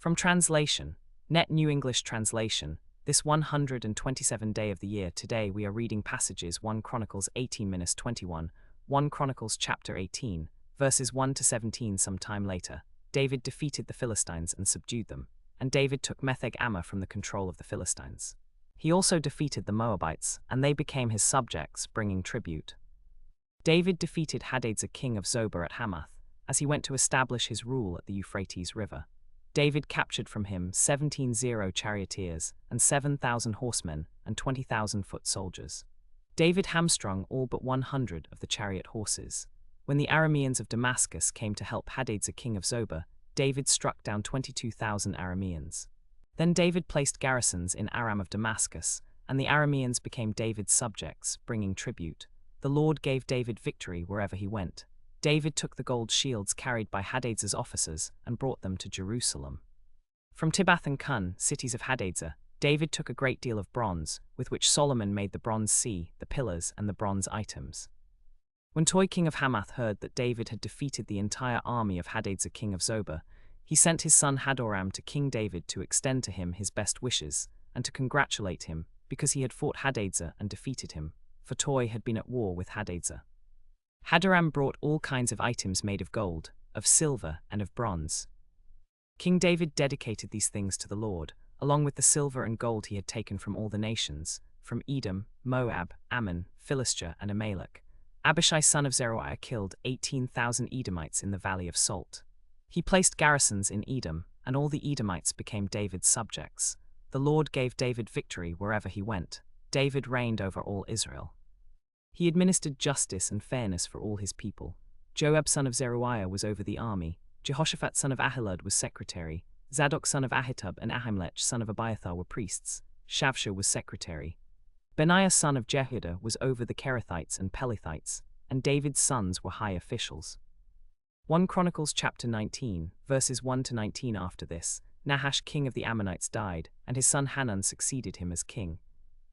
From translation, Net New English Translation, this 127th day of the year, today we are reading passages 1 Chronicles 18-21, 1 Chronicles chapter 18, verses 1 to 17. Some time later, David defeated the Philistines and subdued them, and David took Metheg-Ammah from the control of the Philistines. He also defeated the Moabites, and they became his subjects, bringing tribute. David defeated Hadadezer king of Zobah at Hamath, as he went to establish his rule at the Euphrates River. David captured from him 17,000 charioteers and 7,000 horsemen and 20,000 foot soldiers. David hamstrung all but 100 of the chariot horses. When the Arameans of Damascus came to help Hadadezer king of Zobah, David struck down 22,000 Arameans. Then David placed garrisons in Aram of Damascus, and the Arameans became David's subjects, bringing tribute. The Lord gave David victory wherever he went. David took the gold shields carried by Hadadezer's officers and brought them to Jerusalem. From Tibbath and Kun, cities of Hadadezer, David took a great deal of bronze, with which Solomon made the bronze sea, the pillars, and the bronze items. When Toi king of Hamath heard that David had defeated the entire army of Hadadezer king of Zobah, he sent his son Hadoram to King David to extend to him his best wishes, and to congratulate him, because he had fought Hadadezer and defeated him, for Toi had been at war with Hadadezer. Hadoram brought all kinds of items made of gold, of silver, and of bronze. King David dedicated these things to the Lord, along with the silver and gold he had taken from all the nations, from Edom, Moab, Ammon, Philistia, and Amalek. Abishai son of Zeruiah killed 18,000 Edomites in the Valley of Salt. He placed garrisons in Edom, and all the Edomites became David's subjects. The Lord gave David victory wherever he went. David reigned over all Israel. He administered justice and fairness for all his people. Joab son of Zeruiah was over the army, Jehoshaphat son of Ahilud was secretary, Zadok son of Ahitub and Ahimelech son of Abiathar were priests, Shavsha was secretary. Benaiah son of Jehoiada was over the Kerethites and Pelethites, and David's sons were high officials. 1 Chronicles chapter 19, verses 1 to 19. After this, Nahash king of the Ammonites died, and his son Hanun succeeded him as king.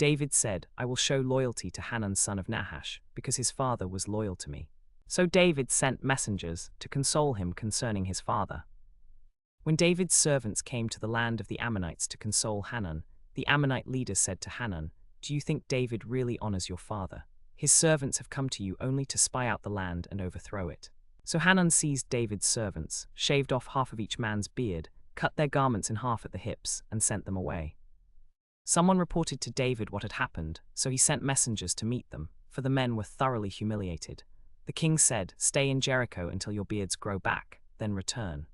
David said, I will show loyalty to Hanun son of Nahash, because his father was loyal to me. So David sent messengers to console him concerning his father. When David's servants came to the land of the Ammonites to console Hanun, the Ammonite leader said to Hanun, Do you think David really honors your father? His servants have come to you only to spy out the land and overthrow it. So Hanun seized David's servants, shaved off half of each man's beard, cut their garments in half at the hips, and sent them away. Someone reported to David what had happened, so he sent messengers to meet them, for the men were thoroughly humiliated. The king said, Stay in Jericho until your beards grow back, then return.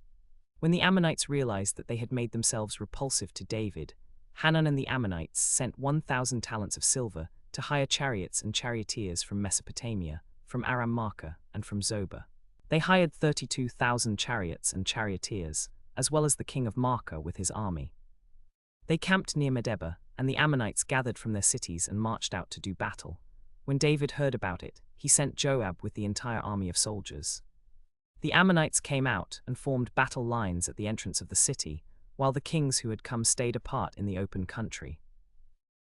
When the Ammonites realized that they had made themselves repulsive to David, Hanun and the Ammonites sent 1,000 talents of silver to hire chariots and charioteers from Mesopotamia, from Aram-Maacah, and from Zobah. They hired 32,000 chariots and charioteers, as well as the king of Maacah with his army. They camped near Medeba, and the Ammonites gathered from their cities and marched out to do battle. When David heard about it, he sent Joab with the entire army of soldiers. The Ammonites came out and formed battle lines at the entrance of the city, while the kings who had come stayed apart in the open country.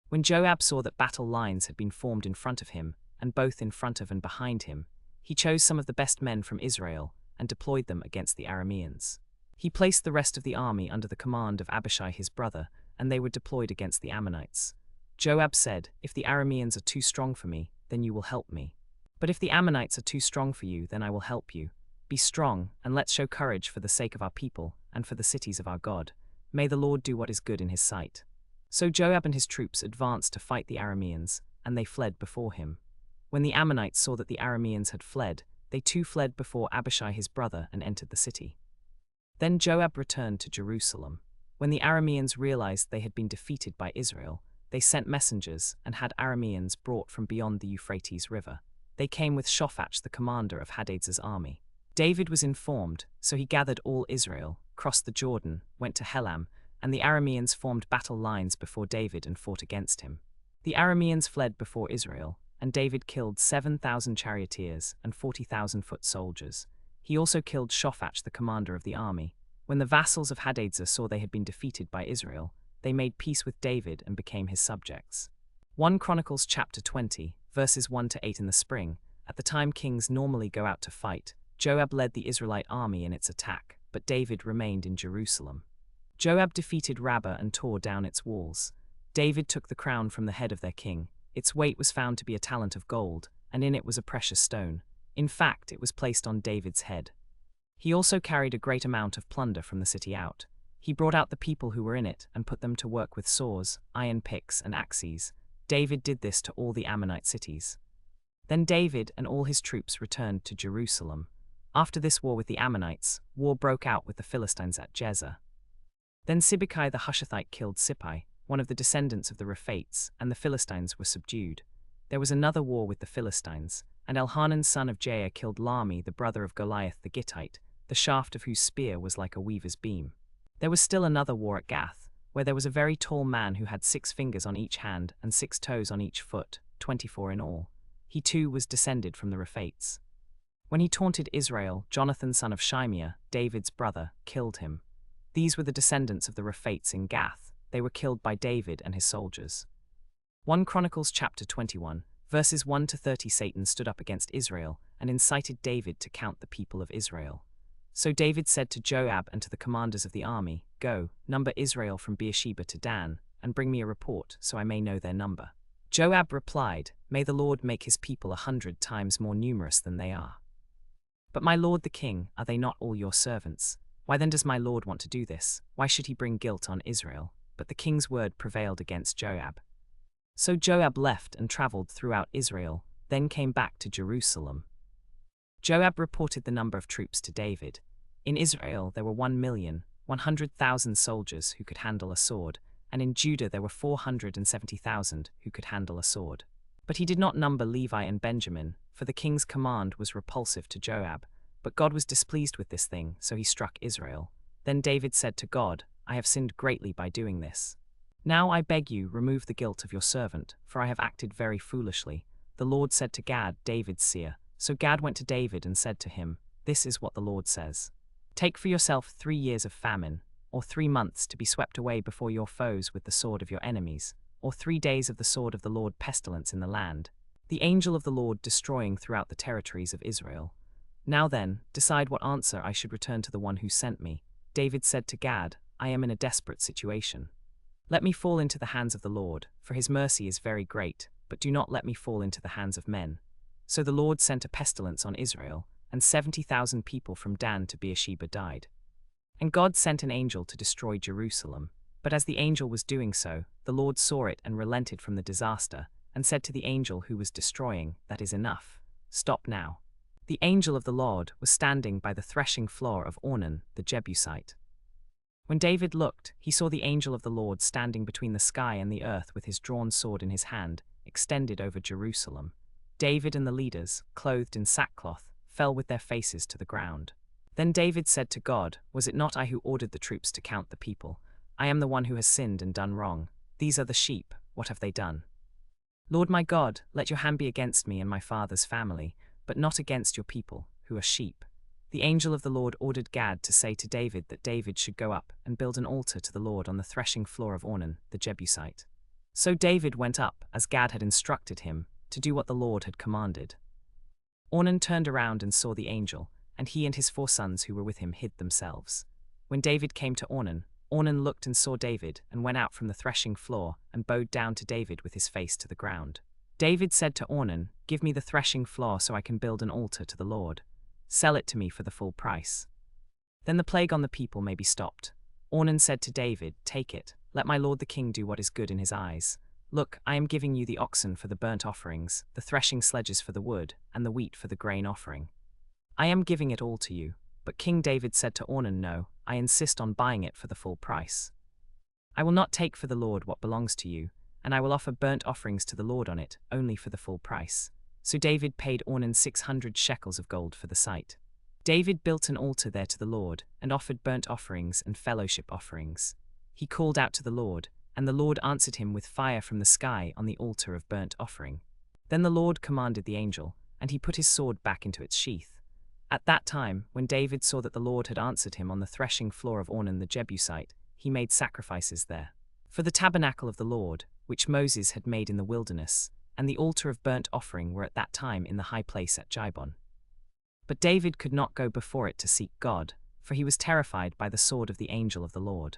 When Joab saw that battle lines had been formed in front of him, and both in front of and behind him, he chose some of the best men from Israel and deployed them against the Arameans. He placed the rest of the army under the command of Abishai his brother, and they were deployed against the Ammonites. Joab said, If the Arameans are too strong for me, then you will help me. But if the Ammonites are too strong for you, then I will help you. Be strong, and let's show courage for the sake of our people and for the cities of our God. May the Lord do what is good in his sight. So Joab and his troops advanced to fight the Arameans, and they fled before him. When the Ammonites saw that the Arameans had fled, they too fled before Abishai his brother and entered the city. Then Joab returned to Jerusalem. When the Arameans realized they had been defeated by Israel, they sent messengers and had Arameans brought from beyond the Euphrates River. They came with Shophach the commander of Hadadezer's army. David was informed, so he gathered all Israel, crossed the Jordan, went to Helam, and the Arameans formed battle lines before David and fought against him. The Arameans fled before Israel, and David killed 7,000 charioteers and 40,000 foot soldiers. He also killed Shophach the commander of the army. When the vassals of Hadadezer saw they had been defeated by Israel, they made peace with David and became his subjects. 1 Chronicles chapter 20, verses 1 to 8. In the spring, at the time kings normally go out to fight, Joab led the Israelite army in its attack, but David remained in Jerusalem. Joab defeated Rabbah and tore down its walls. David took the crown from the head of their king. Its weight was found to be a talent of gold, and in it was a precious stone. In fact, it was placed on David's head. He also carried a great amount of plunder from the city out. He brought out the people who were in it and put them to work with saws, iron picks, and axes. David did this to all the Ammonite cities. Then David and all his troops returned to Jerusalem. After this war with the Ammonites, war broke out with the Philistines at Jezer. Then Sibbecai the Hushathite killed Sippai, one of the descendants of the Rephaites, and the Philistines were subdued. There was another war with the Philistines, and Elhanan son of Jair killed Lahmi the brother of Goliath the Gittite, the shaft of whose spear was like a weaver's beam. There was still another war at Gath, where there was a very tall man who had 6 fingers on each hand and 6 toes on each foot, 24 in all. He too was descended from the Rephaites. When he taunted Israel, Jonathan son of Shimeah, David's brother, killed him. These were the descendants of the Rephaites in Gath. They were killed by David and his soldiers. 1 Chronicles chapter 21, verses 1 to 30. Satan stood up against Israel and incited David to count the people of Israel. So David said to Joab and to the commanders of the army, "Go, number Israel from Beersheba to Dan, and bring me a report, so I may know their number." Joab replied, "May the Lord make his people 100 times more numerous than they are." "But my lord the king, are they not all your servants? Why then does my lord want to do this? Why should he bring guilt on Israel?" But the king's word prevailed against Joab. So Joab left and traveled throughout Israel, then came back to Jerusalem. Joab reported the number of troops to David. In Israel there were 1,100,000 soldiers who could handle a sword, and in Judah there were 470,000 who could handle a sword. But he did not number Levi and Benjamin, for the king's command was repulsive to Joab. But God was displeased with this thing, so he struck Israel. Then David said to God, "I have sinned greatly by doing this. Now I beg you, remove the guilt of your servant, for I have acted very foolishly." The Lord said to Gad, David's seer. So Gad went to David and said to him, "This is what the Lord says. Take for yourself 3 years of famine, or 3 months to be swept away before your foes with the sword of your enemies, or 3 days of the sword of the Lord pestilence in the land, the angel of the Lord destroying throughout the territories of Israel. Now then, decide what answer I should return to the one who sent me." David said to Gad, "I am in a desperate situation. Let me fall into the hands of the Lord, for his mercy is very great, but do not let me fall into the hands of men." So the Lord sent a pestilence on Israel, and 70,000 people from Dan to Beersheba died. And God sent an angel to destroy Jerusalem. But as the angel was doing so, the Lord saw it and relented from the disaster, and said to the angel who was destroying, "That is enough. Stop now." The angel of the Lord was standing by the threshing floor of Ornan, the Jebusite. When David looked, he saw the angel of the Lord standing between the sky and the earth with his drawn sword in his hand, extended over Jerusalem. David and the leaders, clothed in sackcloth, fell with their faces to the ground. Then David said to God, "Was it not I who ordered the troops to count the people? I am the one who has sinned and done wrong. These are the sheep, what have they done? Lord my God, let your hand be against me and my father's family, but not against your people, who are sheep." The angel of the Lord ordered Gad to say to David that David should go up and build an altar to the Lord on the threshing floor of Ornan, the Jebusite. So David went up, as Gad had instructed him, to do what the Lord had commanded. Ornan turned around and saw the angel, and he and his 4 sons who were with him hid themselves. When David came to Ornan, Ornan looked and saw David, and went out from the threshing floor, and bowed down to David with his face to the ground. David said to Ornan, "Give me the threshing floor so I can build an altar to the Lord. Sell it to me for the full price. Then the plague on the people may be stopped." Ornan said to David, "Take it, let my lord the king do what is good in his eyes. Look, I am giving you the oxen for the burnt offerings, the threshing sledges for the wood, and the wheat for the grain offering. I am giving it all to you." But King David said to Ornan, "No, I insist on buying it for the full price. I will not take for the Lord what belongs to you, and I will offer burnt offerings to the Lord on it, only for the full price." So David paid Ornan 600 shekels of gold for the site. David built an altar there to the Lord, and offered burnt offerings and fellowship offerings. He called out to the Lord, and the Lord answered him with fire from the sky on the altar of burnt offering. Then the Lord commanded the angel, and he put his sword back into its sheath. At that time, when David saw that the Lord had answered him on the threshing floor of Ornan the Jebusite, he made sacrifices there. For the tabernacle of the Lord, which Moses had made in the wilderness, and the altar of burnt offering were at that time in the high place at Gibeon. But David could not go before it to seek God, for he was terrified by the sword of the angel of the Lord.